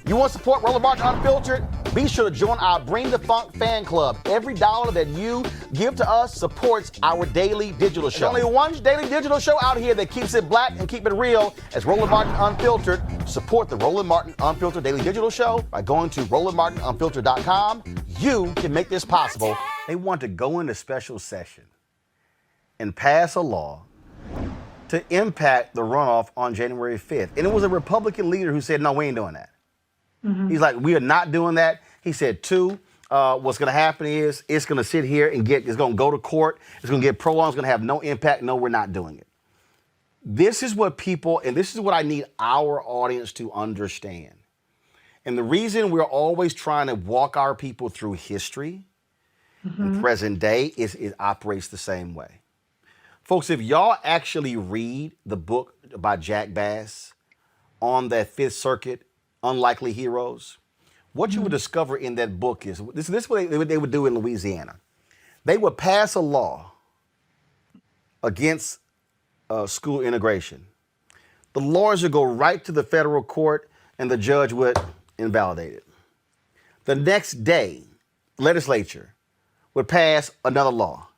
You want to support Roland Martin Unfiltered? Be sure to join our Bring the Funk fan club. Every dollar that you give to us supports our daily digital show. There's only one daily digital show out here that keeps it black and keep it real as Roland Martin Unfiltered. Support the Roland Martin Unfiltered daily digital show by going to RolandMartinUnfiltered.com. You can make this possible. They want to go into special session and pass a law to impact the runoff on January 5th. And it was a Republican leader who said, no, we ain't doing that. He's like, we are not doing that. He said, what's going to happen is it's going to sit here and it's going to go to court. It's going to get prolonged. It's going to have no impact. No, we're not doing it. This is what people, and this is what I need our audience to understand. And the reason we're always trying to walk our people through history and present day is it operates the same way. Folks, if y'all actually read the book by Jack Bass on that Fifth Circuit, Unlikely Heroes, what you would discover in that book is, this is what they would do in Louisiana. They would pass a law against school integration. The lawyers would go right to the federal court and the judge would invalidate it. The next day, legislature would pass another law.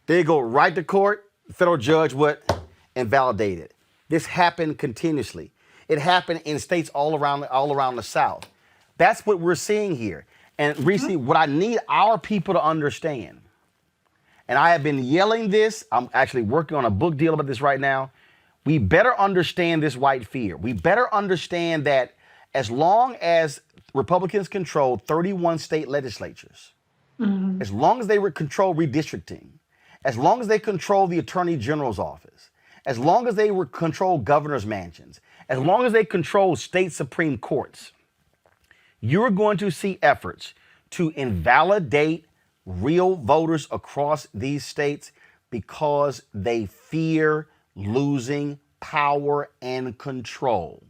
They'd go right to court, the federal judge would invalidate it. This happened continuously. It happened in states all around the South. That's what we're seeing here. And recently, what I need our people to understand, and I have been yelling this, I'm actually working on a book deal about this right now. We better understand this white fear. We better understand that as long as Republicans control 31 state legislatures, as long as they control redistricting, as long as they control the Attorney General's office, as long as they control governor's mansions, as long as they control state Supreme Courts, you're going to see efforts to invalidate real voters across these states because they fear losing power and control.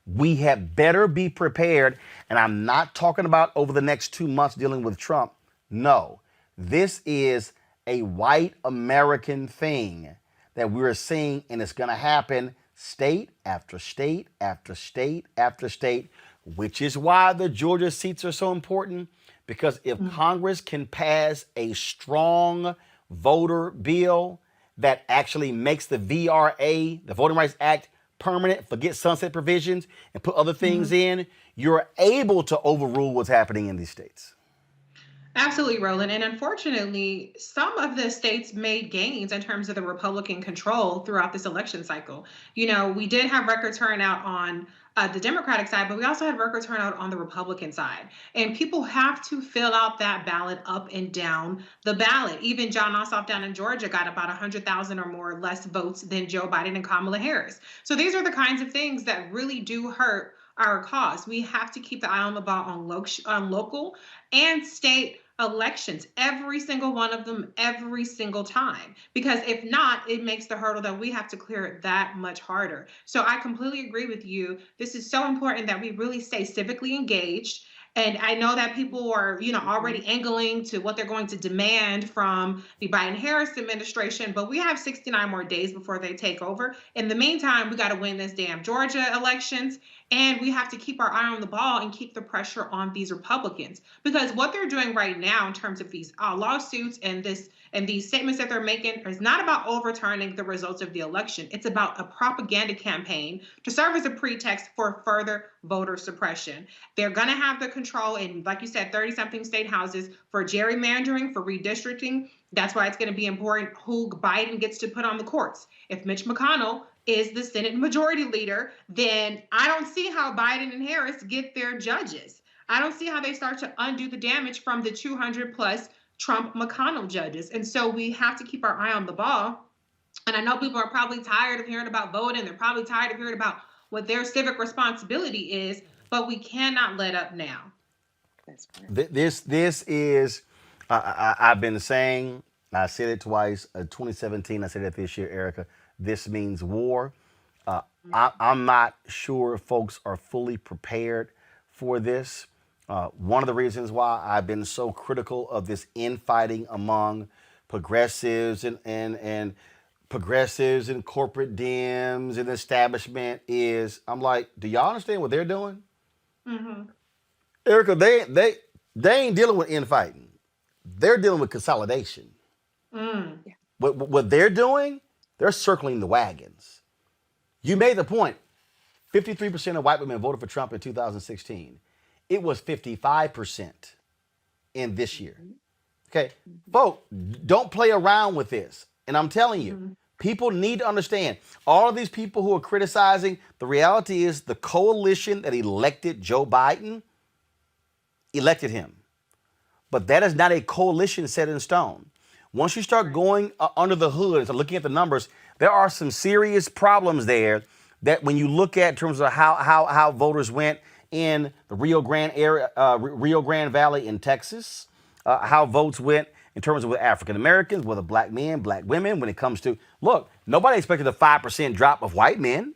We had better be prepared, and I'm not talking about over the next 2 months dealing with Trump. No, this is a white American thing that we're seeing, and it's going to happen state after state after state after state, which is why the Georgia seats are so important, because if Congress can pass a strong voter bill that actually makes the VRA, the Voting Rights Act, permanent, forget sunset provisions, and put other things in, you're able to overrule what's happening in these states. Absolutely, Roland. And unfortunately, some of the states made gains in terms of the Republican control throughout this election cycle. You know, we did have record turnout on the Democratic side, but we also had record turnout on the Republican side. And people have to fill out that ballot up and down the ballot. Even John Ossoff down in Georgia got about 100,000 or more less votes than Joe Biden and Kamala Harris. So these are the kinds of things that really do hurt our cause. We have to keep the eye on the ball on local and state elections, every single one of them, every single time. Because if not, it makes the hurdle that we have to clear it that much harder. So I completely agree with you. This is so important that we really stay civically engaged. And I know that people are, already angling to what they're going to demand from the Biden-Harris administration, but we have 69 more days before they take over. In the meantime, we got to win this damn Georgia elections, and we have to keep our eye on the ball and keep the pressure on these Republicans, because what they're doing right now in terms of these lawsuits and these statements that they're making is not about overturning the results of the election. It's about a propaganda campaign to serve as a pretext for further voter suppression. They're going to have the control in, like you said, 30-something state houses for gerrymandering, for redistricting. That's why it's going to be important who Biden gets to put on the courts. If Mitch McConnell is the Senate Majority Leader, then I don't see how Biden and Harris get their judges. I don't see how they start to undo the damage from the 200 plus Trump-McConnell judges. And so we have to keep our eye on the ball. And I know people are probably tired of hearing about voting. They're probably tired of hearing about what their civic responsibility is, but we cannot let up now. This is, I've been saying, I said it twice, 2017, I said it this year, Erica, this means war. I'm not sure folks are fully prepared for this. One of the reasons why I've been so critical of this infighting among progressives and progressives and corporate Dems and the establishment is, I'm like, do y'all understand what they're doing? Mm-hmm. Erica, they ain't dealing with infighting. They're dealing with consolidation. Mm. Yeah. What they're doing, they're circling the wagons. You made the point. 53% of white women voted for Trump in 2016. It was 55% in this year. Mm-hmm. Okay, Mm-hmm. folks, don't play around with this. And I'm telling you, Mm-hmm. people need to understand all of these people who are criticizing. The reality is the coalition that elected Joe Biden elected him. But that is not a coalition set in stone. Once you start Right. going under the hood and start looking at the numbers, there are some serious problems there that when you look at in terms of how voters went in the Rio Grande area, Rio Grande Valley in Texas, how votes went in terms of with African Americans, whether black men, black women, when it comes to, look, nobody expected a 5% drop of white men.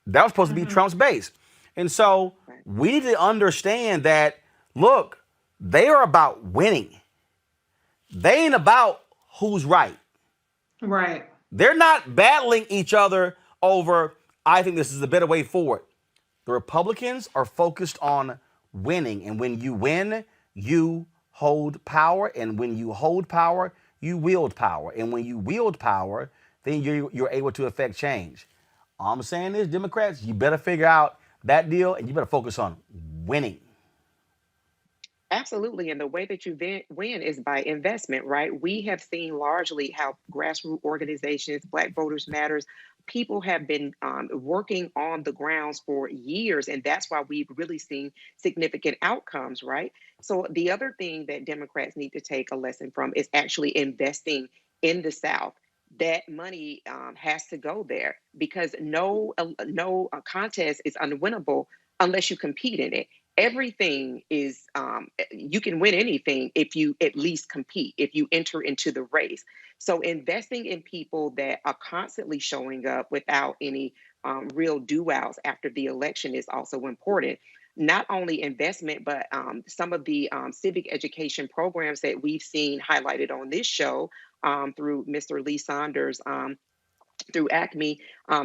That was supposed to be Mm-hmm. Trump's base. And so Right. we need to understand that, look, they are about winning. They ain't about who's right. Right. They're not battling each other over, I think this is a better way forward. The Republicans are focused on winning. And when you win, you hold power. And when you hold power, you wield power. And when you wield power, then you're able to affect change. All I'm saying is, Democrats, you better figure out that deal and you better focus on winning. Absolutely. And the way that you win is by investment, right? We have seen largely how grassroots organizations, Black Voters Matters, people have been working on the grounds for years. And that's why we've really seen significant outcomes, right? So the other thing that Democrats need to take a lesson from is actually investing in the South. That money has to go there because no contest is unwinnable unless you compete in it. Everything is you can win anything if you at least compete, if you enter into the race. So investing in people that are constantly showing up without any real do outs after the election is also important. Not only investment, but some of the civic education programs that we've seen highlighted on this show through Mr. Lee Saunders, through Acme,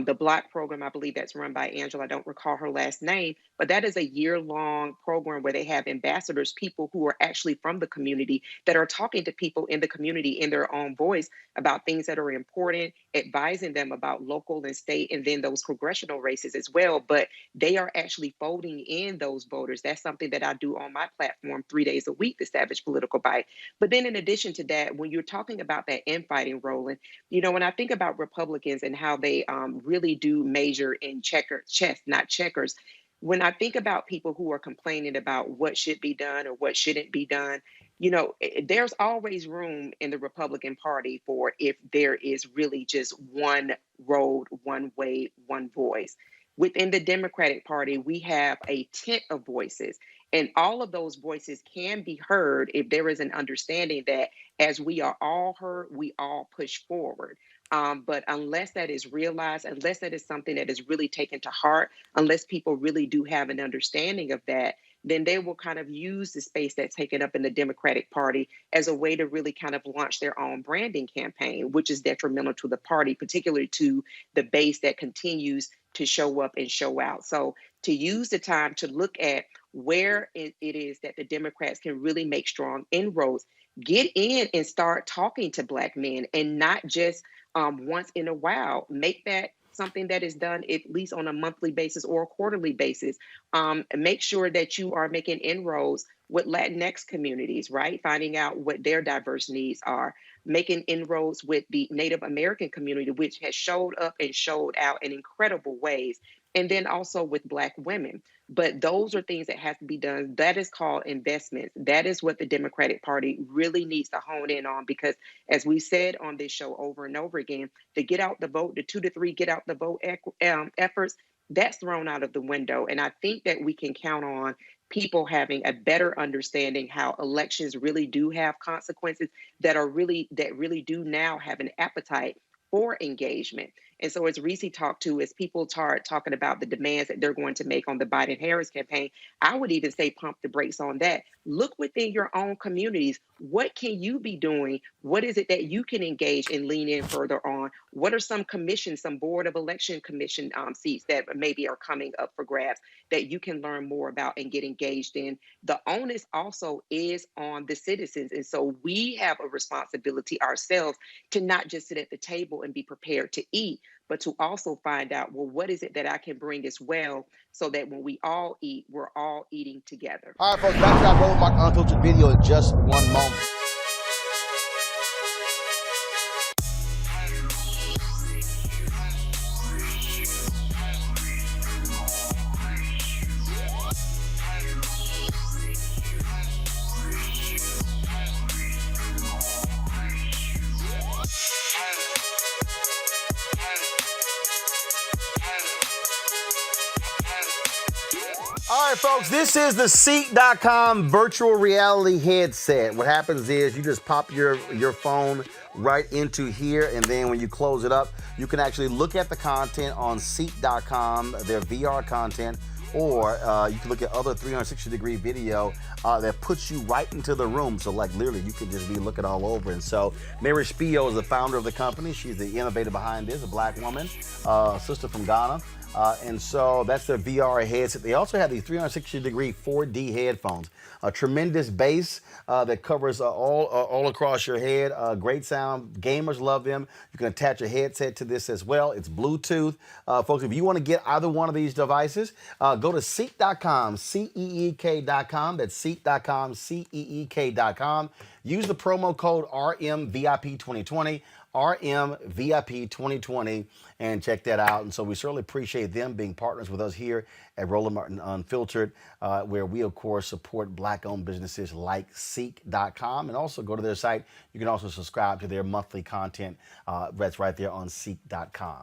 the Block program, I believe that's run by Angela. I don't recall her last name, but that is a year-long program where they have ambassadors, people who are actually from the community that are talking to people in the community in their own voice about things that are important, advising them about local and state, and then those congressional races as well. But they are actually folding in those voters. That's something that I do on my platform 3 days a week, the Savage Political Bite. But then in addition to that, when you're talking about that infighting, Roland, when I think about Republicans and how they really do measure in chess, not checkers, when I think about people who are complaining about what should be done or what shouldn't be done, there's always room in the Republican Party for if there is really just one road, one way, one voice. Within the Democratic Party, we have a tent of voices, and all of those voices can be heard if there is an understanding that as we are all heard, we all push forward. But unless that is realized, unless that is something that is really taken to heart, unless people really do have an understanding of that, then they will kind of use the space that's taken up in the Democratic Party as a way to really kind of launch their own branding campaign, which is detrimental to the party, particularly to the base that continues to show up and show out. So to use the time to look at where it is that the Democrats can really make strong inroads, get in and start talking to Black men and not just once in a while. Make that something that is done at least on a monthly basis or a quarterly basis. Make sure that you are making inroads with Latinx communities, right? Finding out what their diverse needs are, making inroads with the Native American community, which has showed up and showed out in incredible ways. And then also with Black women. But those are things that have to be done. That is called investments. That is what the Democratic Party really needs to hone in on because, as we said on this show over and over again, the get out the vote, the 2 to 3 get out the vote efforts, that's thrown out of the window. And I think that we can count on people having a better understanding how elections really do have consequences that really do now have an appetite for engagement. And so as Reese talked to, as people start talking about the demands that they're going to make on the Biden-Harris campaign, I would even say pump the brakes on that. Look within your own communities. What can you be doing? What is it that you can engage and lean in further on? What are some commissions, some board of election commission seats that maybe are coming up for grabs that you can learn more about and get engaged in? The onus also is on the citizens. And so we have a responsibility ourselves to not just sit at the table and be prepared to eat, but to also find out, well, what is it that I can bring as well, so that when we all eat, we're all eating together. All right, folks, back to our Roland Mark Unfiltered video in just one moment. All right, folks, this is the Seek.com virtual reality headset. What happens is you just pop your phone right into here, and then when you close it up, you can actually look at the content on Seek.com, their VR content, or you can look at other 360-degree video that puts you right into the room. So, like, literally, you can just be looking all over. And so, Mary Spio is the founder of the company. She's the innovator behind this, a black woman, sister from Ghana. And so that's their VR headset. They also have these 360-degree 4D headphones. A tremendous bass that covers all across your head. Great sound. Gamers love them. You can attach a headset to this as well. It's Bluetooth. Folks, if you want to get either one of these devices, go to Seek.com, Seek.com. That's Seek.com, Seek.com. Use the promo code RMVIP2020. RMVIP 2020, and check that out. And so we certainly appreciate them being partners with us here at Roland Martin Unfiltered, where we, of course, support black-owned businesses like Seek.com. And also go to their site. You can also subscribe to their monthly content that's right there on Seek.com.